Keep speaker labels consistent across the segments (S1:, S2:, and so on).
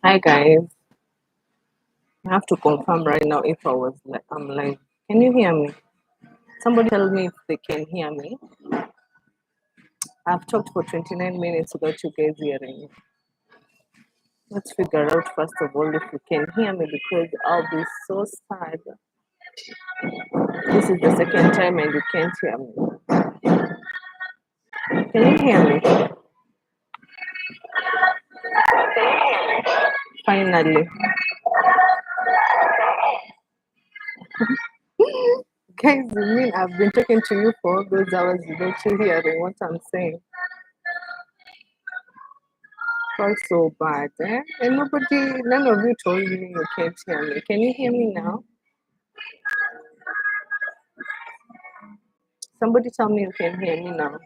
S1: Hi guys, I have to confirm right now if I'm live. Can you hear me? Somebody tell me if they can hear me. I've talked for 29 minutes without you guys hearing me. Let's figure out first of all if you can hear me because I'll be so sad. This is the second time and you can't hear me. Can you hear me? Finally. Guys, you mean I've been talking to you for all those hours without you hearing what I'm saying? Felt so bad, eh? And none of you told me you can't hear me. Can you hear me now? Somebody tell me you can hear me now.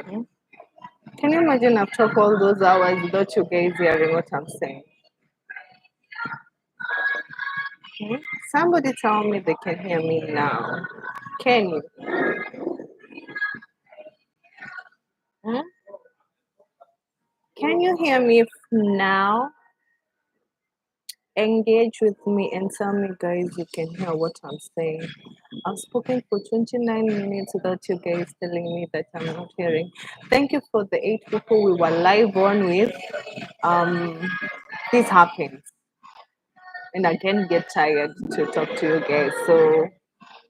S1: Hmm? Can you imagine I've talked all those hours without you guys hearing what I'm saying? Hmm? Somebody tell me they can hear me now. Can you? Hmm? Can you hear me now? Engage with me and tell me, guys, you can hear what I'm saying. I've spoken for 29 minutes without you guys telling me that I'm not hearing. Thank you for the 8 people we were live on with. This happens, and I can get tired to talk to you guys. So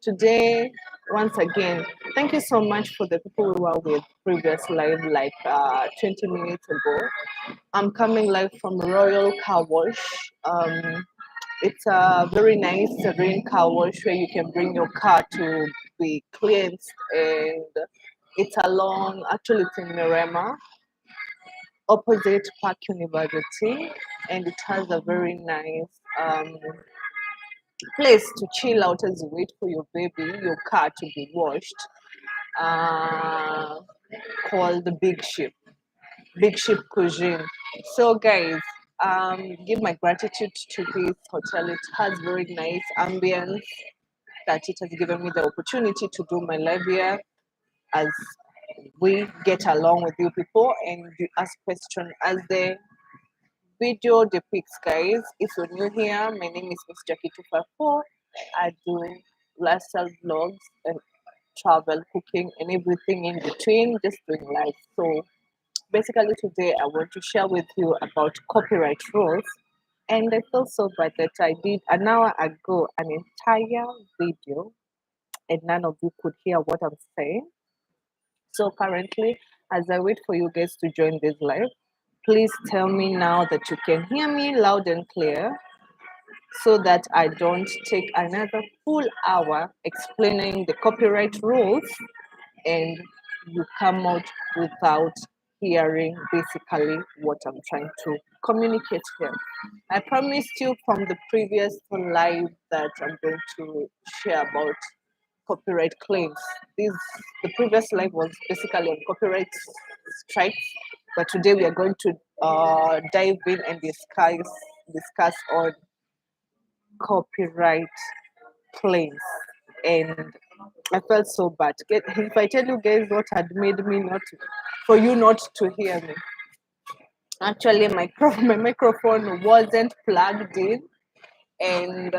S1: today, once again, thank you so much for the people we were with previous live, like 20 minutes ago. I'm coming live from Royal Car Wash. It's a very nice serene car wash where you can bring your car to be cleansed, and it's actually it's in Mirema, opposite Park University, and it has a very nice place to chill out as you wait for your car to be washed, uh, called the Big Ship Cuisine. So, guys, give my gratitude to this hotel. It has very nice ambience that it has given me the opportunity to do my live here as we get along with you people and you ask questions as the video depicts, guys. If you're new here, my name is Miss Jackie 254. I do lifestyle vlogs and travel, cooking, and everything in between, just doing life. So basically, today I want to share with you about copyright rules. And I feel so bad that I did an hour ago an entire video and none of you could hear what I'm saying. So currently, as I wait for you guys to join this live, please tell me now that you can hear me loud and clear so that I don't take another full hour explaining the copyright rules and you come out without hearing basically what I'm trying to communicate here. I promised you from the previous live that I'm going to share about copyright claims. The previous live was basically on copyright strikes, but today we are going to dive in and discuss on copyright claims. And I felt so bad. If I tell you guys what had made me for you not to hear me. Actually, my microphone wasn't plugged in, and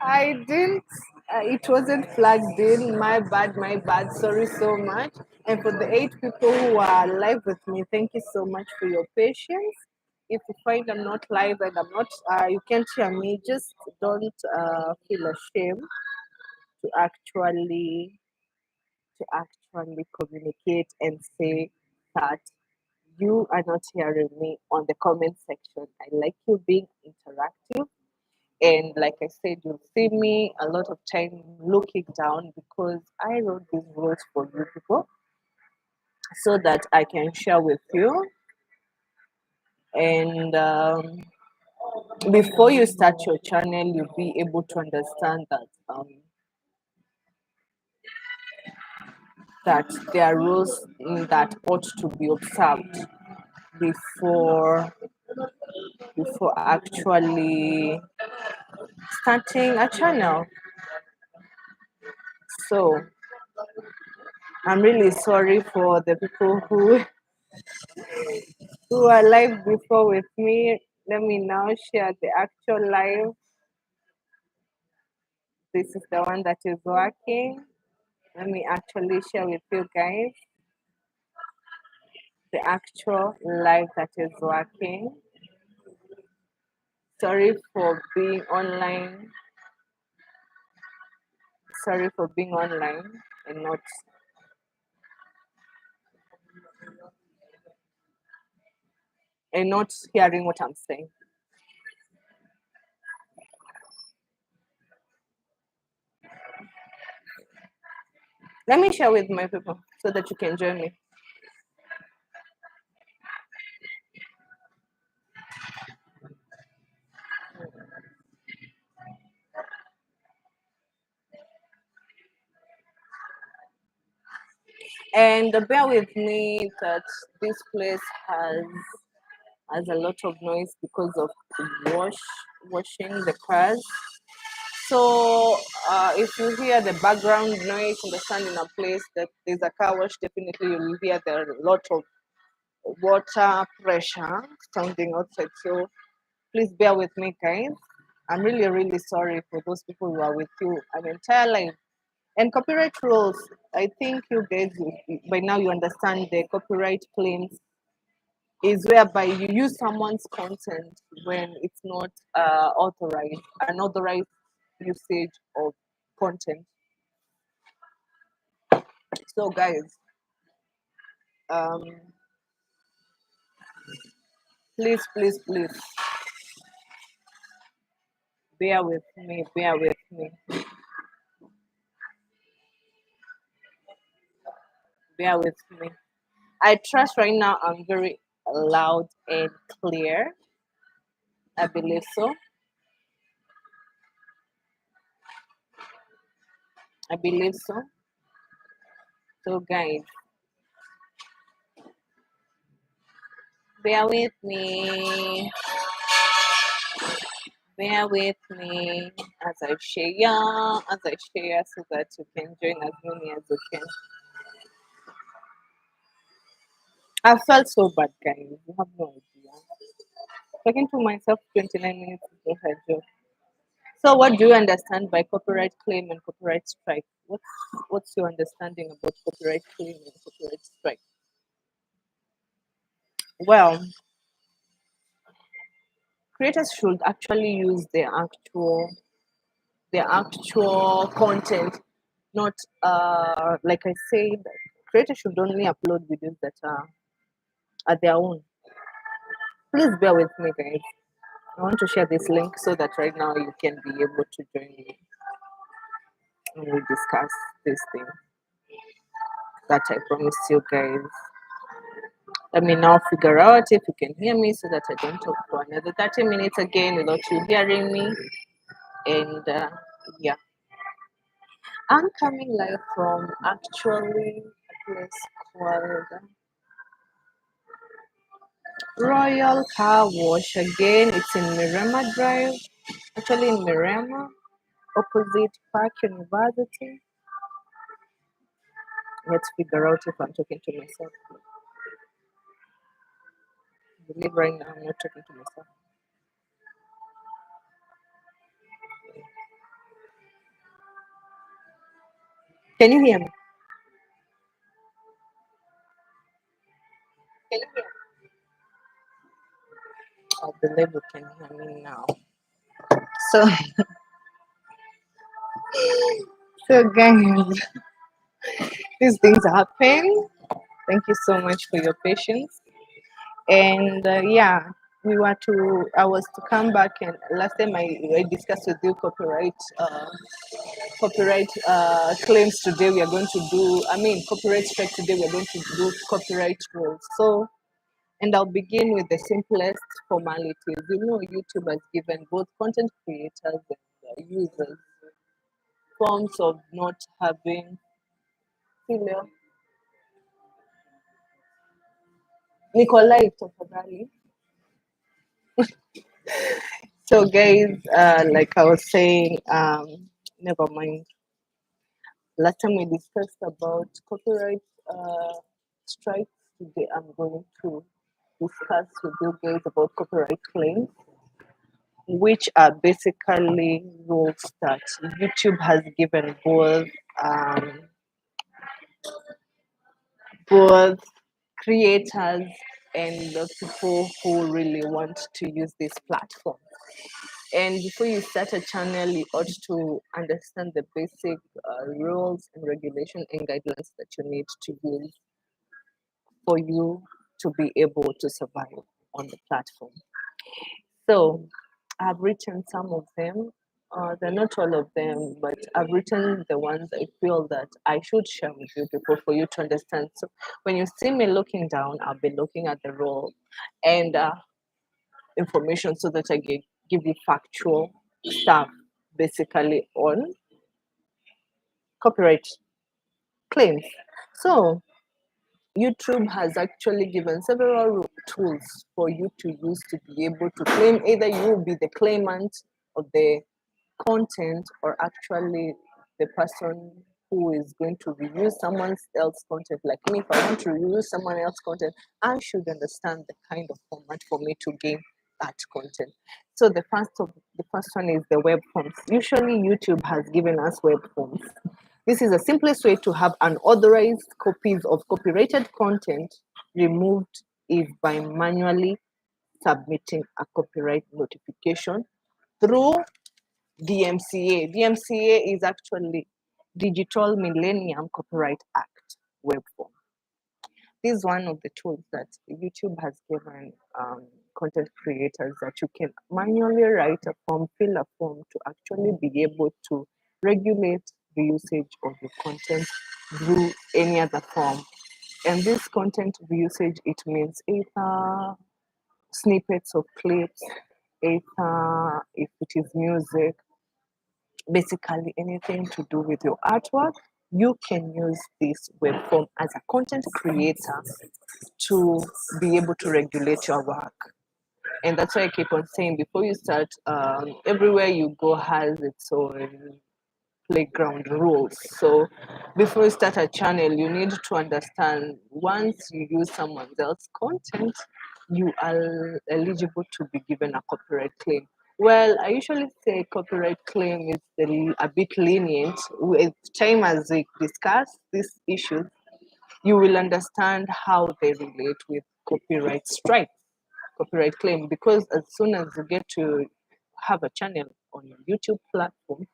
S1: I didn't. It wasn't plugged in. My bad. My bad. Sorry so much. And for the 8 people who are live with me, thank you so much for your patience. If you find I'm not live and you can't hear me, just don't feel ashamed to actually communicate and say that you are not hearing me on the comment section. I like you being interactive. And like I said, you'll see me a lot of time looking down because I wrote these rules for you people so that I can share with you. And before you start your channel, you'll be able to understand that there are rules that ought to be observed before actually starting a channel. So I'm really sorry for the people who who are live before with me, let me now share the actual live. This is the one that is working. Let me actually share with you guys the actual live that is working. Sorry for being online. Sorry for being online and not hearing what I'm saying. Let me share with my people so that you can join me. And bear with me that this place has a lot of noise because of washing the cars. So if you hear the background noise, understand in a place that there's a car wash, definitely you will hear there are a lot of water pressure sounding outside. So please bear with me, guys. I'm really, really sorry for those people who are with you an entire life. And copyright rules, I think you guys, by now you understand the copyright claims is whereby you use someone's content when it's not authorized, unauthorized usage of content. So, guys, um, please, please, please, bear with me, bear with me, bear with me. I trust right now I'm very loud and clear. I believe so. I believe so. So, guys, bear with me. Bear with me as I share so that you can join as many as you can. I felt so bad, guys. You have no idea. Talking to myself 29 minutes is not a joke. So, what do you understand by copyright claim and copyright strike? What's your understanding about copyright claim and copyright strike? Well, creators should actually use their actual content, not like I said, creators should only upload videos that are their own. Please bear with me, guys. I want to share this link so that right now you can be able to join me and we discuss this thing that I promised you guys. Let me now figure out if you can hear me so that I don't talk for another 30 minutes again without you hearing me. And yeah, I'm coming live from actually a place called Royal Car Wash. Again, it's in Mirama Drive, actually in Mirama, opposite Park University. Let's figure out if I'm talking to myself. I believe right now I'm not talking to myself. Can you hear me? Can you hear me? I believe you can hear me now. So, so guys, these things happen. Thank you so much for your patience. And yeah, I was to come back, and last time I discussed with you copyright claims. Today we are going to do, copyright strike. Today we are going to do copyright rules. So, and I'll begin with the simplest formalities. YouTube has given both content creators and users forms of not having female. Nikolai tafadhali. So guys, like I was saying, never mind. Last time we discussed about copyright strikes Today I'm going to discuss with you guys about copyright claims, which are basically rules that YouTube has given um, both creators and the people who really want to use this platform. And before you start a channel, you ought to understand the basic rules and regulation and guidelines that you need to use for you to be able to survive on the platform. So I've written some of them. They're not all of them, but I've written the ones I feel that I should share with you people for you to understand. So when you see me looking down, I'll be looking at the rule and information so that I give you factual stuff basically on copyright claims. So YouTube has actually given several tools for you to use to be able to claim. Either you will be the claimant of the content or actually the person who is going to reuse someone else's content. Like me, if I want to reuse someone else's content, I should understand the kind of format for me to gain that content. So the first one is the web forms. Usually YouTube has given us web forms. This is the simplest way to have unauthorized copies of copyrighted content removed is by manually submitting a copyright notification through DMCA. DMCA is actually Digital Millennium Copyright Act web form. This is one of the tools that YouTube has given content creators that you can manually write a form, fill a form to actually be able to regulate the usage of your content through any other form. And this content usage, it means either snippets of clips, either if it is music, basically anything to do with your artwork, you can use this web form as a content creator to be able to regulate your work. And that's why I keep on saying before you start, everywhere you go has its own playground rules. So before you start a channel, you need to understand once you use someone else's content, you are eligible to be given a copyright claim. Well, I usually say copyright claim is a bit lenient. With time as we discuss these issues, you will understand how they relate with copyright strike, copyright claim, because as soon as you get to have a channel on your YouTube platform,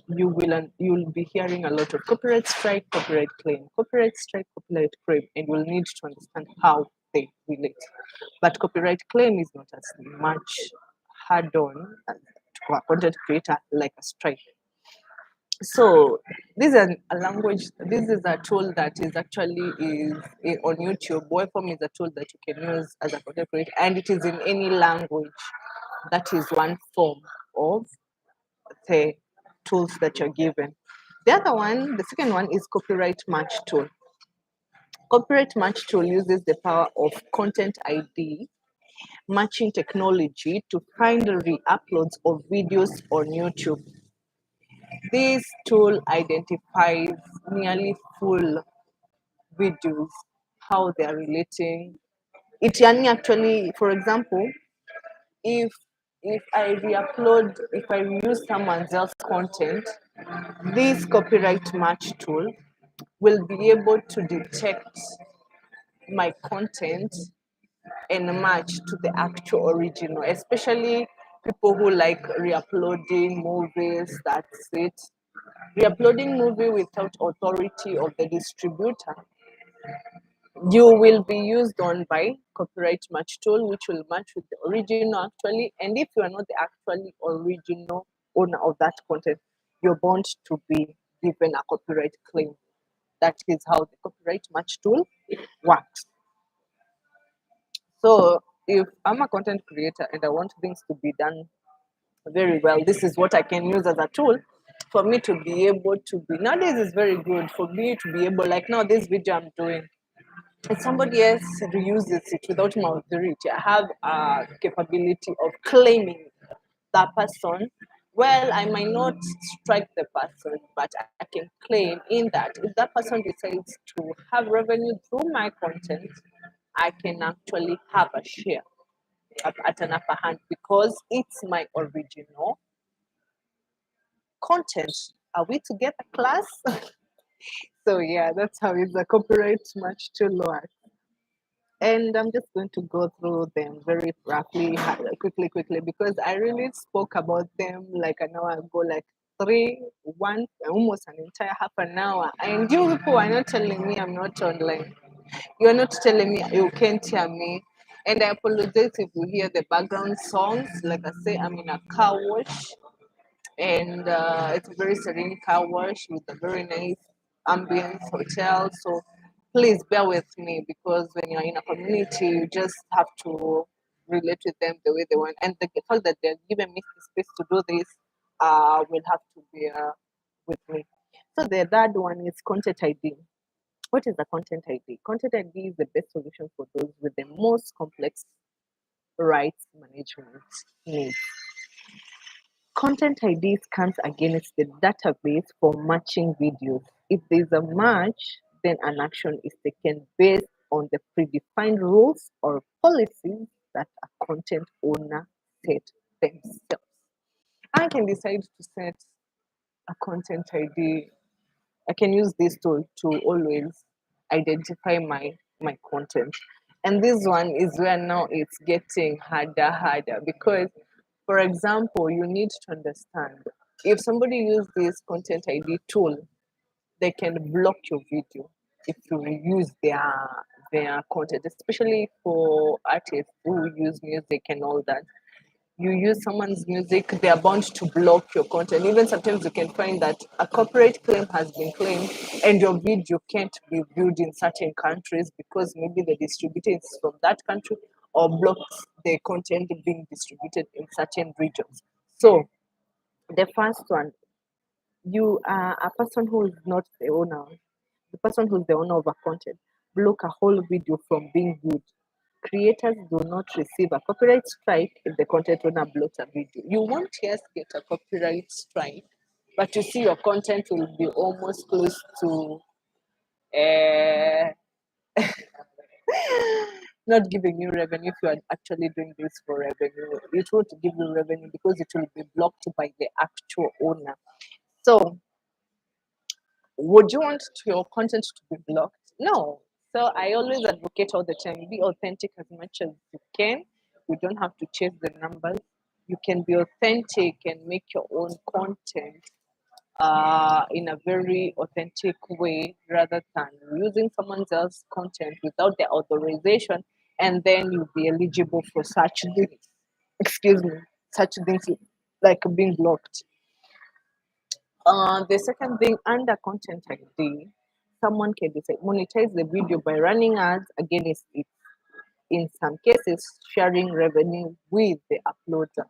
S1: you'll be hearing a lot of copyright strike, copyright claim, copyright strike, copyright claim, and you'll need to understand how they relate. But copyright claim is not as much hard on to a content creator like a strike. So this is a language. This is a tool that is actually on YouTube. Waveform is a tool that you can use as a content creator, and it is in any language. That is one form of the tools that you're given. The other one, the second one, is copyright match tool. Copyright match tool uses the power of content ID matching technology to find re-uploads of videos on YouTube. This tool identifies nearly full videos, how they are relating. It actually, for example, if I re-upload, if I reuse someone else's content, this copyright match tool will be able to detect my content and match to the actual original, especially people who like re-uploading movies. That's it. Re-uploading movie without authority of the distributor, you will be used on by copyright match tool, which will match with the original actually. And if you are not the actually original owner of that content, you're bound to be given a copyright claim. That is how the copyright match tool works. So if I'm a content creator and I want things to be done very well, this is what I can use as a tool for me to be able to be. Nowadays is very good for me to be able, like now this video I'm doing, if somebody else reuses it without my authority, I have a capability of claiming that person well, I might not strike the person, but I can claim in that if that person decides to have revenue through my content, I can actually have a share at an upper hand because it's my original content. Are we together, class? So yeah, that's how it's a copyright match to lower. And I'm just going to go through them very roughly, quickly, because I really spoke about them like an hour ago, like almost an entire half an hour. And you people are not telling me I'm not online. You're not telling me you can't hear me. And I apologize if you hear the background songs. Like I say, I'm in a car wash and it's a very serene car wash with a very nice ambience hotel. So please bear with me because when you're in a community, you just have to relate with them the way they want. And the fact that they're giving me the space to do this will have to bear with me. So the third one is content ID. What is the content ID? Content ID is the best solution for those with the most complex rights management needs. Content ID scans against the database for matching videos. If there's a match, then an action is taken based on the predefined rules or policies that a content owner set themselves. I can decide to set a content ID. I can use this tool to always identify my content. And this one is where now it's getting harder because, for example, you need to understand if somebody use this content ID tool, they can block your video if you use their content, especially for artists who use music and all that. You use someone's music, they are bound to block your content. Even sometimes you can find that a copyright claim has been claimed and your video can't be viewed in certain countries because maybe the distributor is from that country or blocks the content being distributed in certain regions. So the first one, you are a person who is not the owner, the person who's the owner of a content, block a whole video from being viewed. Creators do not receive a copyright strike if the content owner blocks a video. You won't just get a copyright strike, but you see your content will be almost close to uh, not giving you revenue if you are actually doing this for revenue. It won't give you revenue because it will be blocked by the actual owner. So would you want your content to be blocked? No. So I always advocate all the time, be authentic as much as you can. You don't have to chase the numbers. You can be authentic and make your own content in a very authentic way rather than using someone else's content without their authorization, and then you'll be eligible for such things. Excuse me, such things like being blocked. The second thing, under content ID, someone can decide monetize the video by running ads against it. In some cases, sharing revenue with the uploader.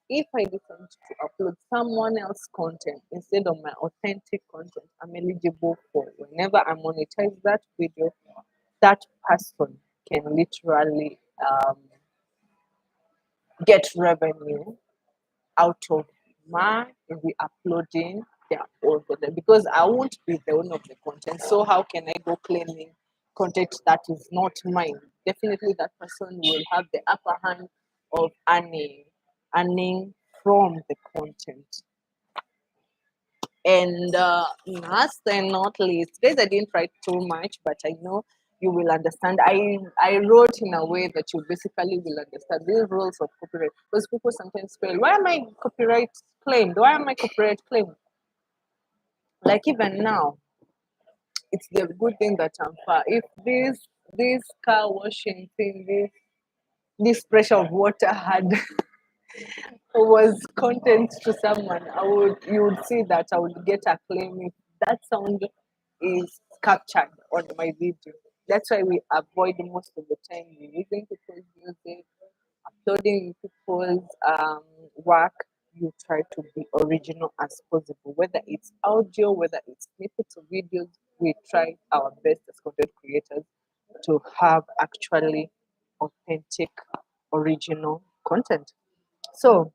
S1: If I decide to upload someone else's content instead of my authentic content, I'm eligible for whenever I monetize that video, that person can literally get revenue out of my re-uploading their own content because I won't be the owner of the content. So how can I go claiming content that is not mine? Definitely that person will have the upper hand of earning from the content. And last and not least, guys, I didn't write too much, but I know you will understand. I wrote in a way that you basically will understand the rules of copyright. Because people sometimes feel, why am I copyright claimed? Why am I copyright claimed? Like even now, it's the good thing that I'm far. If this car washing thing, this pressure of water had was content to someone, you would see that I would get a claim if that sound is captured on my video. That's why we avoid most of the time using people's music, uploading people's work. You try to be original as possible, whether it's audio, whether it's snippets of videos. We try our best as content creators to have actually authentic, original content. So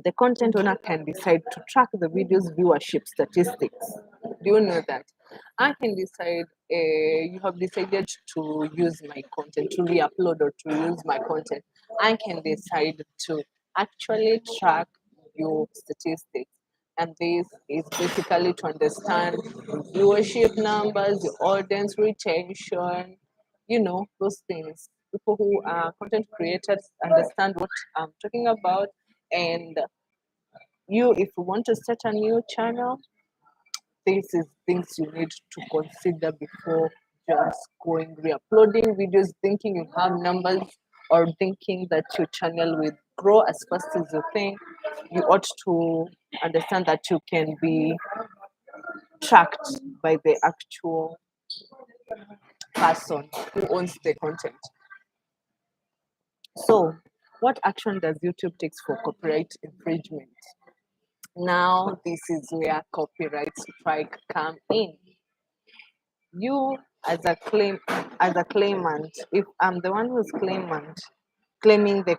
S1: The content owner can decide to track the video's viewership statistics. Do you know that? I can decide, you have decided to use my content, to re upload or to use my content. I can decide to actually track your statistics. And this is basically to understand the viewership numbers, the audience retention, those things. People who are content creators understand what I'm talking about. And if you want to start a new channel, this is things you need to consider before just going re-uploading videos, thinking you have numbers or thinking that your channel will grow as fast as you think. You ought to understand that you can be tracked by the actual person who owns the content. So, what action does YouTube take for copyright infringement? Now, this is where copyright strike come in. You as a claimant, if I'm the one who's claiming the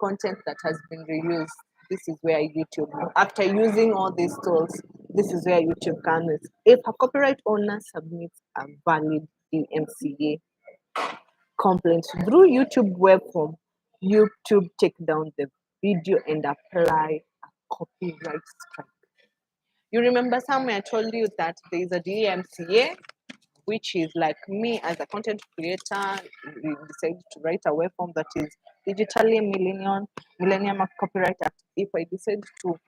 S1: content that has been reused, this is where YouTube, after using all these tools, this is where YouTube comes in. If a copyright owner submits a valid DMCA complaint through YouTube web form, YouTube take down the video and apply a copyright strike. You remember somewhere I told you that there is a DMCA, which is like me as a content creator, we decided to write a web form that is digitally Millennium Copyright Act. If I decide to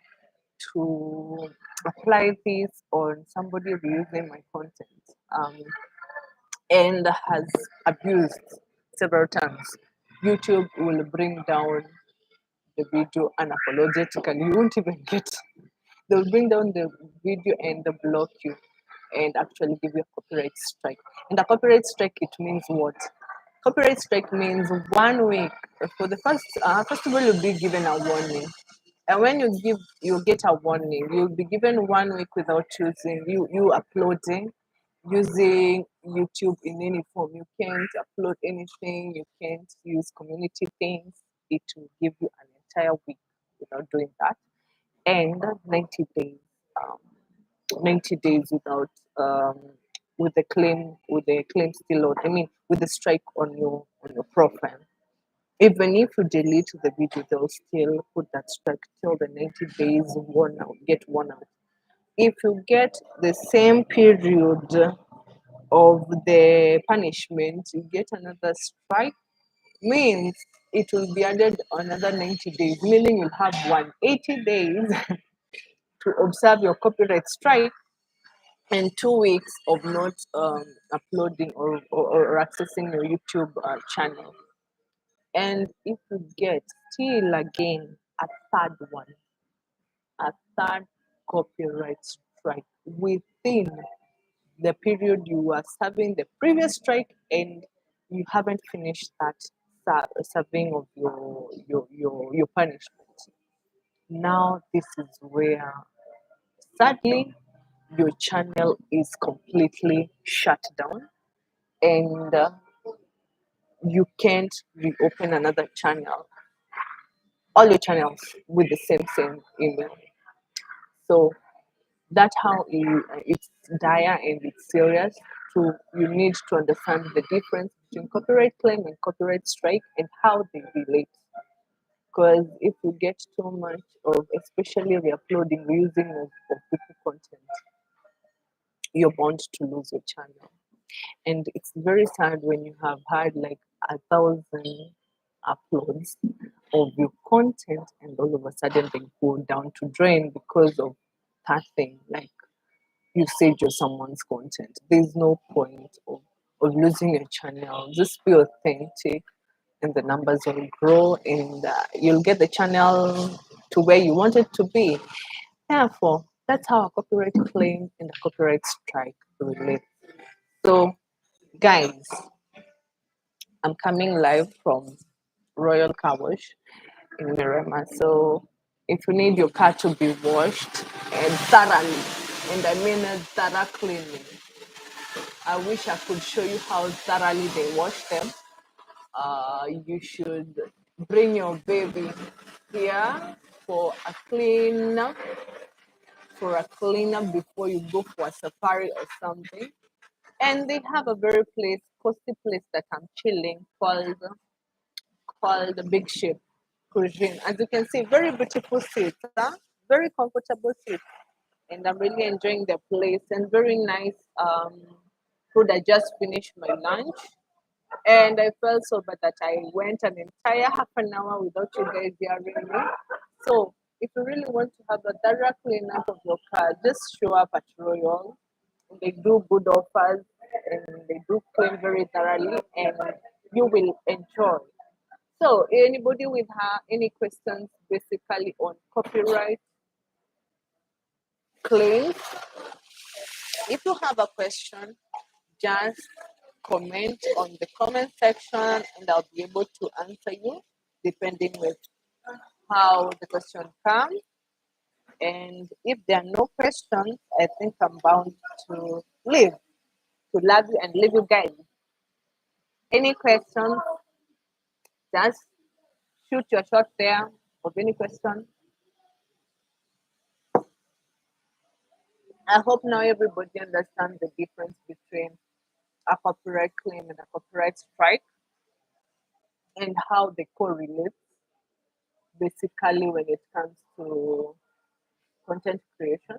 S1: apply this on somebody reusing my content, and has abused several times, YouTube will bring down the video unapologetically. You won't even get. They'll bring down the video and they'll block you and actually give you a copyright strike. And a copyright strike, it means what? Copyright strike means 1 week. For the first of all, you'll be given a warning. And when you get a warning, you'll be given 1 week without choosing you uploading using YouTube in any form. You can't upload anything, you can't use community things. It will give you an entire week without doing that. And 90 days. 90 days without with the claim still on, I mean with the strike on your profile. Even if you delete the video, they'll still put that strike till the 90 days worn out. If you get the same period of the punishment, you get another strike, means it will be added another 90 days, meaning you'll have 180 days to observe your copyright strike and 2 weeks of not uploading or accessing your YouTube channel. And if you get still again a third copyright strike within the period you are serving the previous strike and you haven't finished that serving of your punishment. Now this is where sadly your channel is completely shut down and you can't reopen another channel, all your channels with the same email. So that's how it's dire and it's serious. So you need to understand the difference between copyright claim and copyright strike and how they relate. Because if you get too much of, especially re-uploading, reusing of people content, you're bound to lose your channel. And it's very sad when you have had like 1,000 uploads of your content and all of a sudden they go down to drain because of that thing, like usage of someone's content. There's no point of losing your channel. Just be authentic and the numbers will grow and you'll get the channel to where you want it to be. Therefore, that's how a copyright claim and a copyright strike relate. So, guys, I'm coming live from Royal Car Wash in Mirema. So, if you need your car to be washed and thoroughly, and I mean a thorough cleaning, I wish I could show you how thoroughly they wash them. You should bring your baby here for a cleaner before you go for a safari or something. And they have a very coasty place that I'm chilling called the Big Ship Cuisine. As you can see, very beautiful seats, huh? Very comfortable seats, and I'm really enjoying the place and very nice food. I just finished my lunch, and I felt so bad that I went an entire half an hour without you guys hearing me. So if you really want to have a thorough cleanup of your car, just show up at Royal. They do good offers and they do clean very thoroughly, and you will enjoy. So, anybody with any questions basically on copyright claims? If you have a question, just comment on the comment section and I'll be able to answer you depending with how the question comes. And if there are no questions, I think I'm bound to leave, to love you and leave you guys. Any questions? Just shoot your shot there of any question. I hope now everybody understands the difference between a copyright claim and a copyright strike and how they correlate basically when it comes to content creation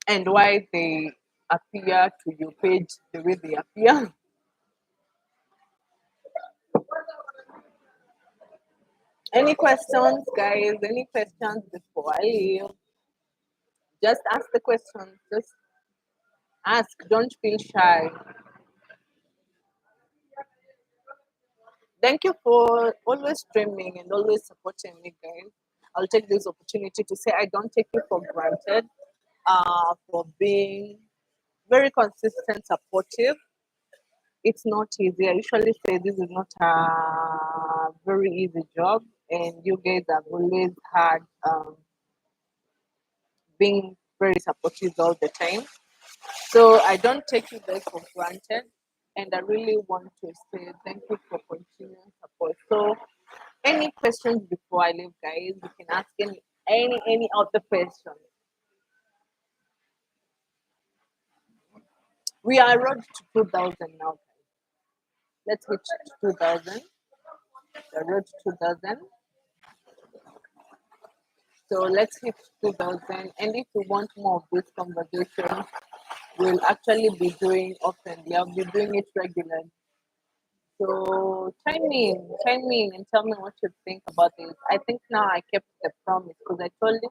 S1: and why they appear to your page the way they appear. Any questions, guys? Any questions before I leave? Just ask the question. Just ask. Don't feel shy. Thank you for always streaming and always supporting me, guys. I'll take this opportunity to say I don't take you for granted for being very consistent, supportive. It's not easy. I usually say this is not a very easy job, and you guys have always had being very supportive all the time. So I don't take you guys for granted, and I really want to say thank you for continuing support. So, any questions before I leave, guys? You can ask any other questions. We are road to 2000 now. Let's hit 2000. The road to 2000. So let's hit 2000. And if you want more of this conversation, we'll actually be doing often. I'll be doing it regularly. So chime in and tell me what you think about this. I think now I kept the promise because I told you,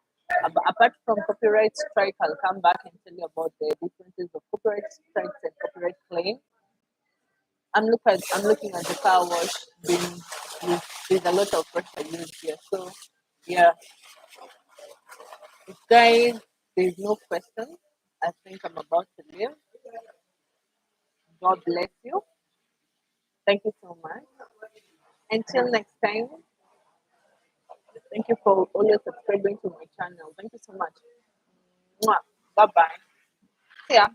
S1: apart from copyright strike, I'll come back and tell you about the differences of copyright strikes and copyright claim. I'm looking at the car wash being used. There's a lot of pressure used here. So yeah, if guys there's no questions, I think I'm about to leave. God bless you. Thank you so much. Until next time, thank you for always subscribing to my channel. Thank you so much. Bye bye. See ya.